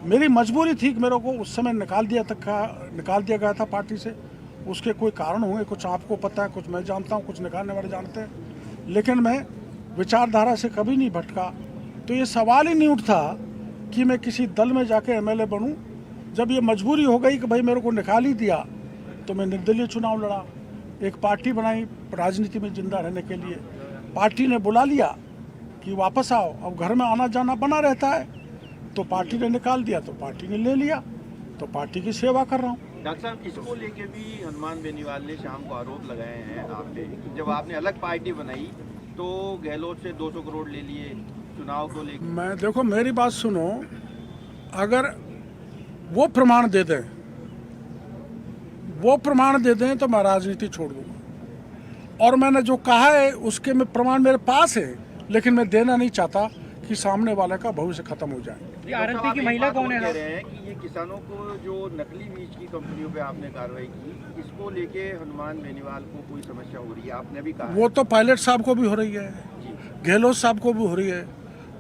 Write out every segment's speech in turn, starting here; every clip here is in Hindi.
मेरी मजबूरी थी कि मेरे को उस समय निकाल दिया गया था पार्टी से। उसके कोई कारण हुए, कुछ आपको पता है, कुछ मैं जानता हूँ, कुछ निकालने वाले जानते हैं, लेकिन मैं विचारधारा से कभी नहीं भटका। तो ये सवाल ही नहीं उठता कि मैं किसी दल में जाके एमएलए बनूं। जब ये मजबूरी हो गई कि भाई मेरे को निकाल ही दिया, तो मैं निर्दलीय चुनाव लड़ा, एक पार्टी बनाई राजनीति में जिंदा रहने के लिए। पार्टी ने बुला लिया कि वापस आओ, अब घर में आना जाना बना रहता है, तो पार्टी ने निकाल दिया, तो पार्टी ने ले लिया, तो पार्टी की सेवा कर रहा हूँ। डॉक्टर साहब, इसको लेके भी हनुमान बेनीवाल ने शाम को आरोप लगाए हैं आप पे कि जब आपने अलग पार्टी बनाई तो गहलोत से 200 करोड़ ले लिए चुनाव को लेकर। मैं देखो, मेरी बात सुनो, अगर वो प्रमाण दे दें तो मैं राजनीति छोड़ दूंगा। और मैंने जो कहा है उसके में प्रमाण मेरे पास है, लेकिन मैं देना नहीं चाहता कि सामने वाले का भविष्य खत्म हो जाए। ये आरएलपी की महिला कौन है? कह रहे हैं कि ये किसानों को जो नकली बीज की कंपनियों पे आपने कार्रवाई की, इसको लेके हनुमान बेनीवाल को कोई समस्या हो रही है, आपने भी कहा। वो तो पायलट साहब को भी हो रही है, गहलोत साहब को भी हो रही है,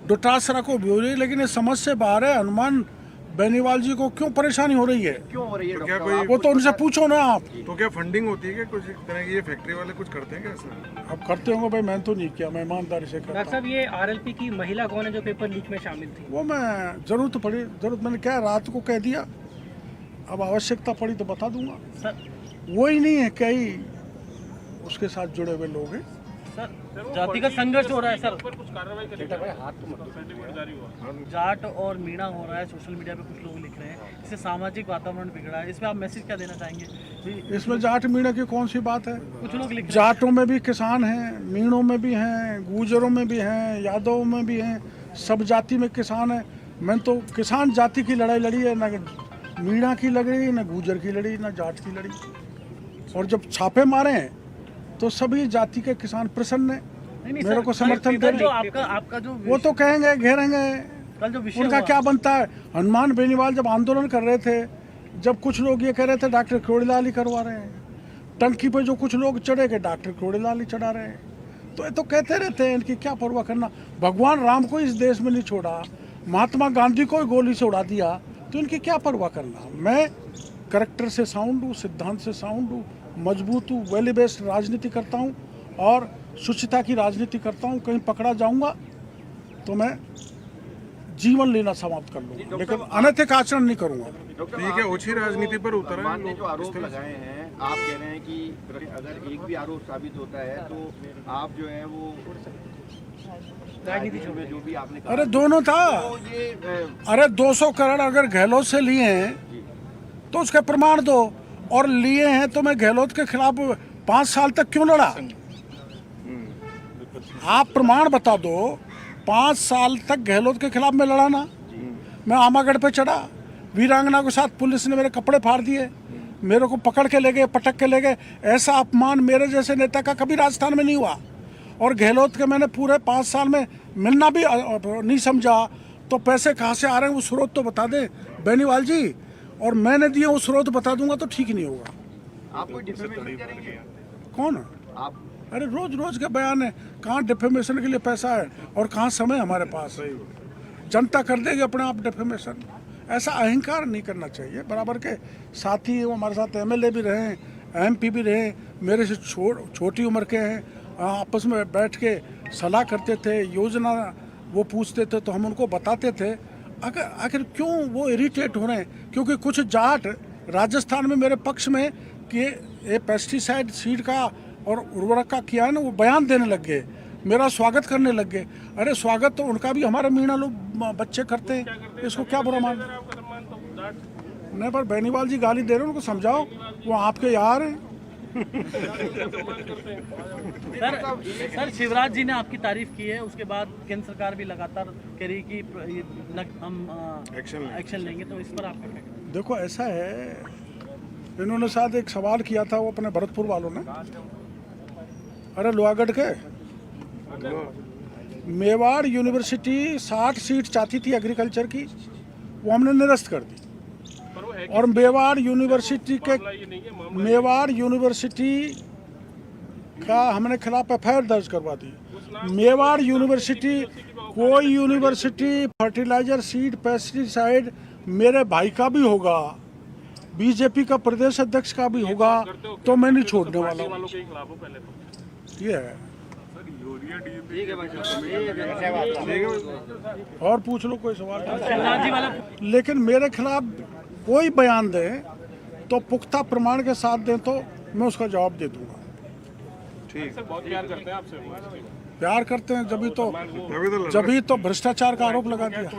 डोटासरा को भी हो रही है, लेकिन ये समझ से बाहर है हनुमान बेनीवाल जी को क्यों परेशानी हो रही है। क्यों हो रही है? तो क्या डॉक्टर, वो तो उनसे पूछो ना आप। तो क्या फंडिंग होती है क्या कुछ तरह की? ये फैक्ट्री वाले कुछ करते हैं क्या ऐसा? अब करते होंगे भाई, मैंने तो नहीं किया, मैं ईमानदारी से करता डॉक्टर साहब, ये आरएलपी की महिला कौन है जो पेपर लीक में शामिल थी? वो मैं जरूरत मैंने क्या रात को कह दिया, अब आवश्यकता पड़ी तो बता दूंगा। सर, वो ही नहीं है, कई उसके साथ जुड़े हुए लोग हैं। सर जातिगत संघर्ष हो रहा है सर, जाट और मीणा हो रहा है, सोशल मीडिया पे कुछ लोग लिख रहे हैं, इससे सामाजिक वातावरण बिगड़ा है, इसमें आप मैसेज क्या देना चाहेंगे? इसमें जाट मीणा की कौन सी बात है? कुछ लोग लिख रहे जाटों में भी किसान हैं, मीणों में भी हैं, गुजरों में भी हैं, यादवों में भी हैं, सब जाति में किसान है। मैंने तो किसान जाति की लड़ाई लड़ी है, ना मीणा की लड़ी, ना गुजर की लड़ी, ना जाट की लड़ी। और जब छापे मारे हैं तो सभी जाति के किसान प्रसन्न हैं, मेरे को समर्थन हैं। जो करें। आपका जो वो तो कहेंगे, घेरेंगे, कल जो विषय उनका हुआ, क्या बनता है। हनुमान बेनीवाल जब आंदोलन कर रहे थे, जब कुछ लोग ये कह रहे थे डॉक्टर क्रोड़ीलाल ही करवा रहे हैं, टंकी पे जो कुछ लोग चढ़े गए डॉक्टर क्रोड़ीलाल ही चढ़ा रहे हैं, तो ये तो कहते रहते हैं, इनकी क्या परवाह करना। भगवान राम को इस देश में नहीं छोड़ा, महात्मा गांधी को गोली से उड़ा दिया, तो इनकी क्या परवाह करना। मैं करैक्टर से साउंड हूँ, सिद्धांत से साउंड हूँ, मजबूत हूँ, वैल्यू बेस्ड राजनीति करता हूँ और शुचिता की राजनीति करता हूँ। कहीं पकड़ा जाऊंगा तो मैं जीवन लेना समाप्त कर लूंगा, लेकिन अनैतिक आचरण नहीं करूंगा। ठीक है, ओछी राजनीति पर उतर हनुमान ने जो आरोप लगाए हैं, आप कह रहे हैं कि अगर एक भी आरोप साबित होता है तो आप जो है वो राजनीति में जो भी आपने कहा। अरे दोनों था, तो ये अरे 200 करोड़ अगर गहलोत से लिए हैं तो उसका प्रमाण दो, और लिए हैं तो मैं गहलोत के खिलाफ 5 साल तक क्यों लड़ा। आप प्रमाण बता दो, 5 साल तक गहलोत के खिलाफ मैं लड़ा ना। मैं आमागढ़ पे चढ़ा, वीरांगना के साथ पुलिस ने मेरे कपड़े फाड़ दिए, मेरे को पकड़ के ले गए, पटक के ले गए। ऐसा अपमान मेरे जैसे नेता का कभी राजस्थान में नहीं हुआ। और गहलोत के मैंने पूरे 5 साल में मिलना भी नहीं समझा, तो पैसे कहाँ से आ रहे हैं वो स्रोत तो बता दे बेनीवाल जी, और मैंने दिए वो स्रोत बता दूंगा तो ठीक नहीं होगा। आप कोई डिफेमेशन करेंगे? कौन? आप अरे रोज के बयान है, कहाँ डिफेमेशन के लिए पैसा है और कहाँ समय हमारे पास है। जनता कर देगी अपने आप डिफेमेशन। ऐसा अहंकार नहीं करना चाहिए। बराबर के साथी वो हमारे साथ एमएलए भी रहे, एमपी भी रहे, मेरे से छोटी उम्र के हैं, आपस में बैठ के सलाह करते थे, योजना वो पूछते थे तो हम उनको बताते थे। आखिर क्यों वो इरिटेट हो रहे हैं? क्योंकि कुछ जाट राजस्थान में मेरे पक्ष में कि ये पेस्टिसाइड सीड का और उर्वरक का किया है ना, वो बयान देने लग गए, मेरा स्वागत करने लग गए। अरे स्वागत तो उनका भी हमारे मीणा लोग बच्चे करते हैं, इसको क्या बुरा मान। नहीं, पर बेनीवाल जी गाली दे रहे हैं, उनको समझाओ, वो आपके यार हैं। सर शिवराज जी ने आपकी तारीफ की है, उसके बाद केंद्र सरकार भी लगातार कह रही कि हम एक्शन लेंगे, तो इस पर आप क्या कहेंगे? देखो ऐसा है, इन्होंने शायद एक सवाल किया था वो अपने भरतपुर वालों ने। अरे लोहागढ़ के मेवाड़ यूनिवर्सिटी 60 सीट चाहती थी एग्रीकल्चर की, वो हमने निरस्त कर दी। और मेवाड़ यूनिवर्सिटी का हमने खिलाफ एफआईआर दर्ज करवा दी। मेवाड़ यूनिवर्सिटी कोई यूनिवर्सिटी फर्टिलाइजर सीड पेस्टिसाइड मेरे भाई का भी होगा, बीजेपी का प्रदेश अध्यक्ष का भी होगा, तो मैं नहीं छोड़ने वाला हूँ। ये है। ठीक है भाई साहब। और पूछ लो कोई सवाल। शिवराज जी वाला लेकिन मेरे खिलाफ कोई बयान दे तो पुख्ता प्रमाण के साथ दे तो मैं उसका जवाब दे दूंगा। प्यार करते हैं जभी तो भ्रष्टाचार का आरोप लगा दिया।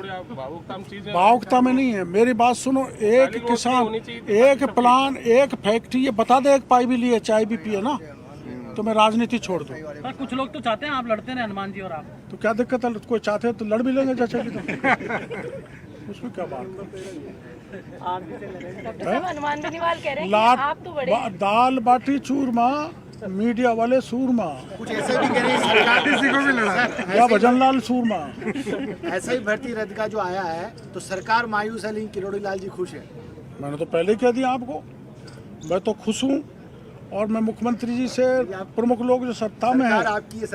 भावुकता में नहीं है, मेरी बात सुनो। एक किसान, एक प्लान, एक फैक्ट्री, ये बता दे एक पाई भी लिए, चाय भी पिए ना, तो मैं राजनीति छोड़ दूं। पर कुछ लोग तो चाहते हैं आप लड़ते रहे, हनुमान जी और आप। तो क्या दिक्कत है? कोई चाहते हैं तो लड़ भी लेंगे चाचा जी, तो उसमें क्या बात है? हनुमान बेनीवाल कह रहे हैं कि लाट आप तो बड़े दाल बाटी चूरमा, मीडिया वाले सूरमा, कुछ ऐसे भी कह रहे हैं सरकार किसी को भी लड़ा या भजनलाल सूरमा। ऐसा ही भर्ती रद्द का जो आया है तो सरकार मायूस है, लेकिन किरोड़ी लाल जी खुश है। मैंने तो पहले कह दिया आपको, मैं तो खुश हूँ। और मैं मुख्यमंत्री जी से, प्रमुख लोग जो सत्ता में सरकार है, आपकी